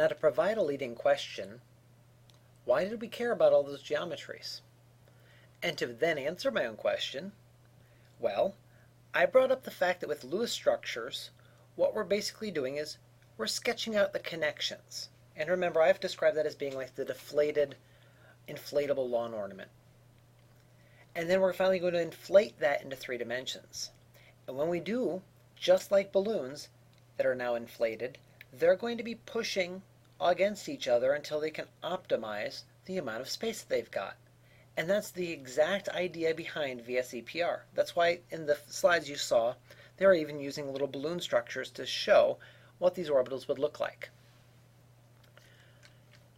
Now, to provide a leading question, why did we care about all those geometries? And to then answer my own question, well, I brought up the fact that with Lewis structures, what we're basically doing is we're sketching out the connections. And remember, I've described that as being like the deflated, inflatable lawn ornament. And then we're finally going to inflate that into 3 dimensions. And when we do, just like balloons that are now inflated, they're going to be pushing against each other until they can optimize the amount of space that they've got. And that's the exact idea behind VSEPR. That's why in the slides you saw, they're even using little balloon structures to show what these orbitals would look like.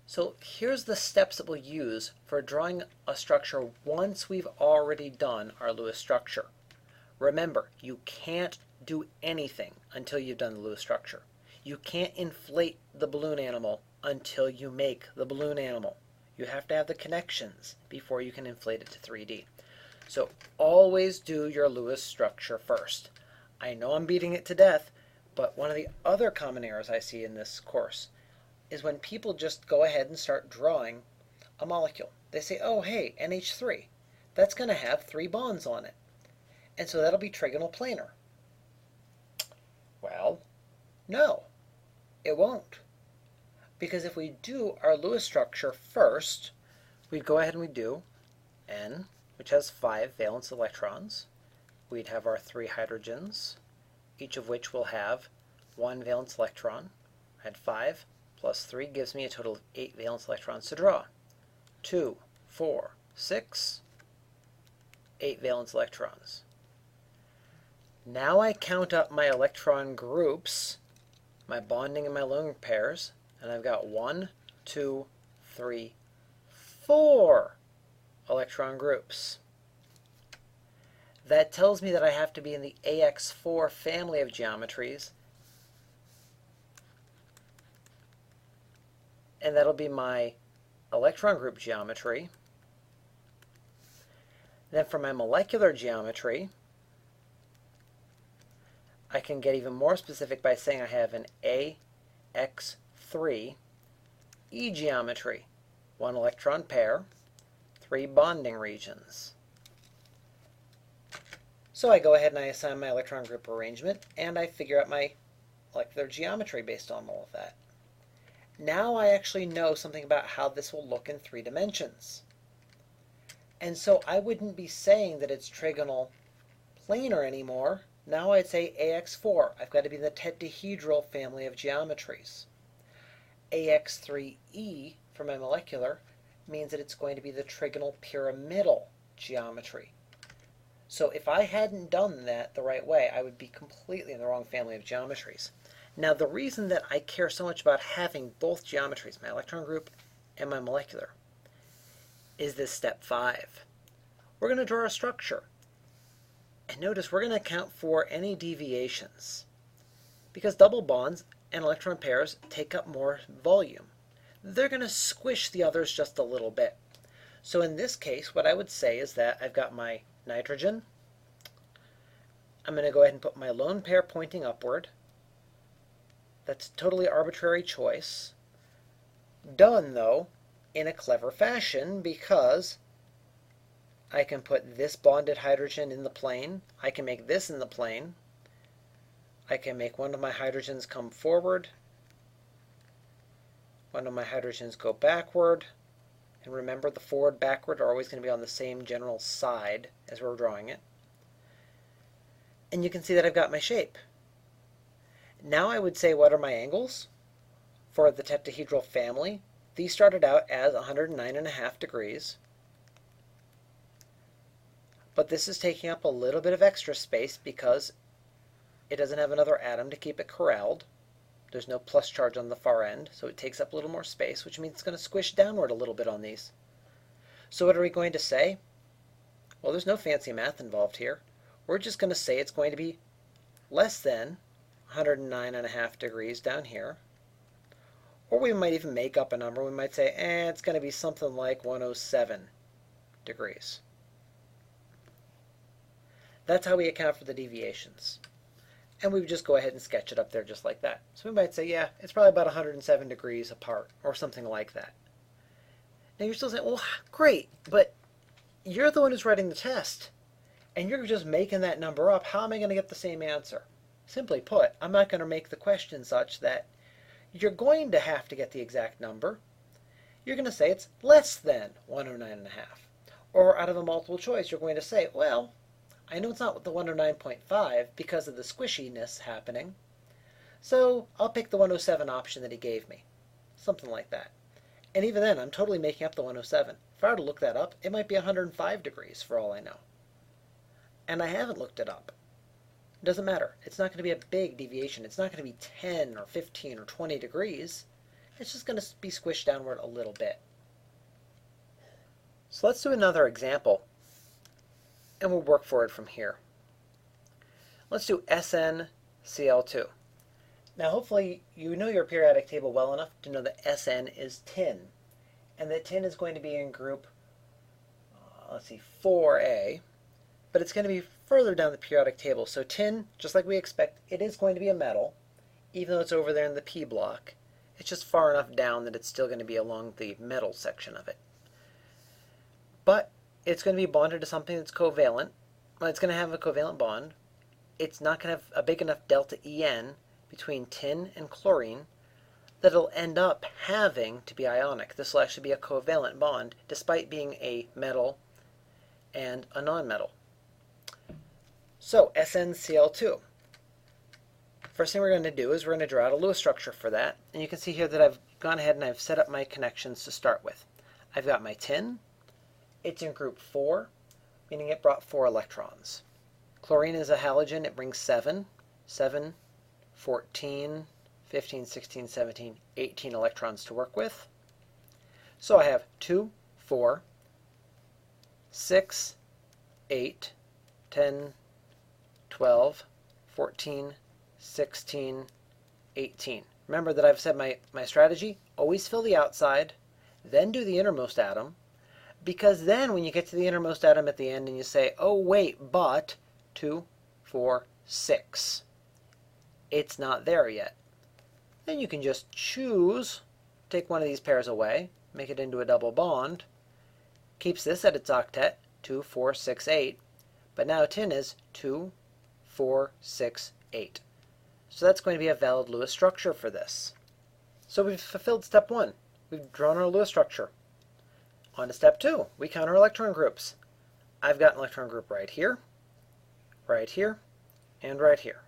So here's the steps that we'll use for drawing a structure once we've already done our Lewis structure. Remember, you can't do anything until you've done the Lewis structure. You can't inflate the balloon animal until you make the balloon animal. You have to have the connections before you can inflate it to 3D. So always do your Lewis structure first. I know I'm beating it to death, but one of the other common errors I see in this course is when people just go ahead and start drawing a molecule. They say, oh hey, NH3, that's going to have 3 bonds on it. And so that'll be trigonal planar. Well, no, it won't. Because if we do our Lewis structure first, we'd go ahead and we'd do N, which has 5 valence electrons. We'd have our 3 hydrogens, each of which will have 1 valence electron. I had 5 plus 3 gives me a total of 8 valence electrons to draw. 2, 4, 6, 8 valence electrons. Now I count up my electron groups, my bonding and my lone pairs, and I've got 1, 2, 3, 4 electron groups. That tells me that I have to be in the AX4 family of geometries, and that'll be my electron group geometry. Then for my molecular geometry, I can get even more specific by saying I have an AX3 E geometry. 1 electron pair, 3 bonding regions. So I go ahead and I assign my electron group arrangement, and I figure out my molecular geometry based on all of that. Now I actually know something about how this will look in 3 dimensions. And so I wouldn't be saying that it's trigonal planar anymore. Now I'd say AX4. I've got to be in the tetrahedral family of geometries. AX3E for my molecular means that it's going to be the trigonal pyramidal geometry. So if I hadn't done that the right way, I would be completely in the wrong family of geometries. Now the reason that I care so much about having both geometries, my electron group and my molecular, is this step 5. We're going to draw a structure. And notice we're going to account for any deviations, because double bonds and electron pairs take up more volume. They're going to squish the others just a little bit. So in this case, what I would say is that I've got my nitrogen. I'm going to go ahead and put my lone pair pointing upward. That's a totally arbitrary choice. Done, though, in a clever fashion, because I can put this bonded hydrogen in the plane. I can make this in the plane. I can make one of my hydrogens come forward. One of my hydrogens go backward. And remember, the forward, backward are always going to be on the same general side as we're drawing it. And you can see that I've got my shape. Now I would say, what are my angles? For the tetrahedral family, these started out as 109.5 degrees. But this is taking up a little bit of extra space because it doesn't have another atom to keep it corralled. There's no plus charge on the far end, so it takes up a little more space, which means it's going to squish downward a little bit on these. So what are we going to say? Well, there's no fancy math involved here. We're just going to say it's going to be less than 109.5 degrees down here. Or we might even make up a number. We might say, it's going to be something like 107 degrees. That's how we account for the deviations. And we would just go ahead and sketch it up there just like that. So we might say, yeah, it's probably about 107 degrees apart, or something like that. Now you're still saying, well, great, but you're the one who's writing the test, and you're just making that number up. How am I going to get the same answer? Simply put, I'm not going to make the question such that you're going to have to get the exact number. You're going to say it's less than 109.5. Or out of a multiple choice, you're going to say, well, I know it's not the 109.5 because of the squishiness happening, so I'll pick the 107 option that he gave me. Something like that. And even then, I'm totally making up the 107. If I were to look that up, it might be 105 degrees for all I know. And I haven't looked it up. It doesn't matter. It's not going to be a big deviation. It's not going to be 10 or 15 or 20 degrees. It's just going to be squished downward a little bit. So let's do another example, and we'll work forward from here. Let's do SnCl2. Now hopefully you know your periodic table well enough to know that Sn is tin, and that tin is going to be in group, 4A, but it's going to be further down the periodic table. So tin, just like we expect, it is going to be a metal, even though it's over there in the P block. It's just far enough down that it's still going to be along the metal section of it. But it's going to be bonded to something that's covalent. Well, it's going to have a covalent bond. It's not going to have a big enough delta En between tin and chlorine that it'll end up having to be ionic. This will actually be a covalent bond, despite being a metal and a nonmetal. So SnCl2. First thing we're going to do is we're going to draw out a Lewis structure for that. And you can see here that I've gone ahead and I've set up my connections to start with. I've got my tin. It's in group 4, meaning it brought 4 electrons. Chlorine is a halogen. It brings 7, 14, 15, 16, 17, 18 electrons to work with. So I have 2, 4, 6, 8, 10, 12, 14, 16, 18. Remember that I've said my strategy, always fill the outside, then do the innermost atom, because then when you get to the innermost atom at the end and you say, oh wait, but 2, 4, 6, it's not there yet. Then you can just choose, take one of these pairs away, make it into a double bond, keeps this at its octet, 2, 4, 6, 8, but now tin is 2, 4, 6, 8. So that's going to be a valid Lewis structure for this. So we've fulfilled step 1. We've drawn our Lewis structure. On to step 2. We count our electron groups. I've got an electron group right here, and right here.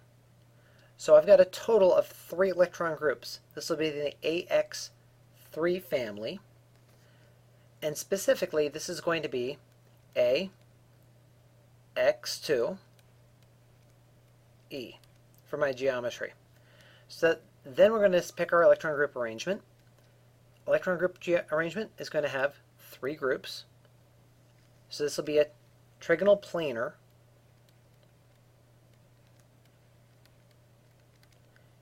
So I've got a total of 3 electron groups. This will be the AX3 family. And specifically, this is going to be A, X2, E for my geometry. So then we're going to pick our electron group arrangement. Electron group arrangement is going to have 3 groups. So this will be a trigonal planar.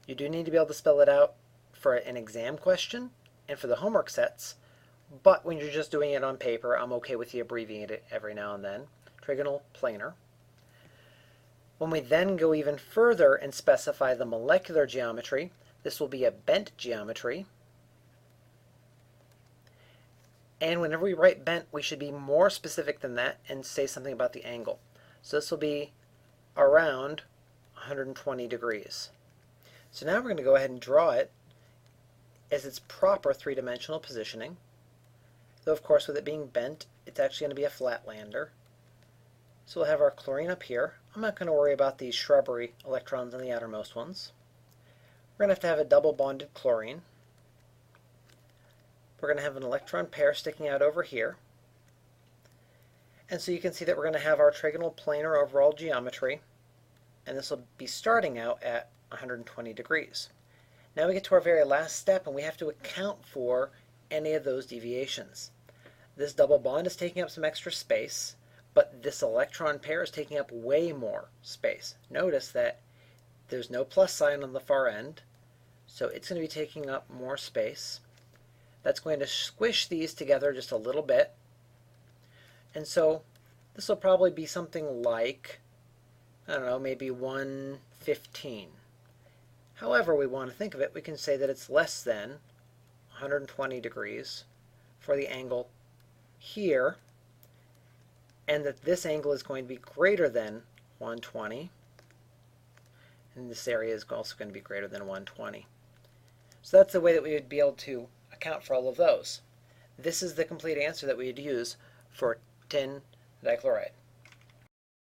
You do need to be able to spell it out for an exam question and for the homework sets, but when you're just doing it on paper, I'm okay with you abbreviating it every now and then. Trigonal planar. When we then go even further and specify the molecular geometry, this will be a bent geometry. And whenever we write bent, we should be more specific than that and say something about the angle. So this will be around 120 degrees. So now we're going to go ahead and draw it as its proper 3-dimensional positioning. Though of course with it being bent, it's actually going to be a flatlander. So we'll have our chlorine up here. I'm not going to worry about these shrubbery electrons on the outermost ones. We're going to have a double bonded chlorine. We're going to have an electron pair sticking out over here. And so you can see that we're going to have our trigonal planar overall geometry. And this will be starting out at 120 degrees. Now we get to our very last step, and we have to account for any of those deviations. This double bond is taking up some extra space, but this electron pair is taking up way more space. Notice that there's no plus sign on the far end, so it's going to be taking up more space. That's going to squish these together just a little bit. And so this will probably be something like I don't know, maybe 115. However we want to think of it, we can say that it's less than 120 degrees for the angle here, and that this angle is going to be greater than 120, and this area is also going to be greater than 120. So that's the way that we would be able to account for all of those. This is the complete answer that we would use for tin dichloride.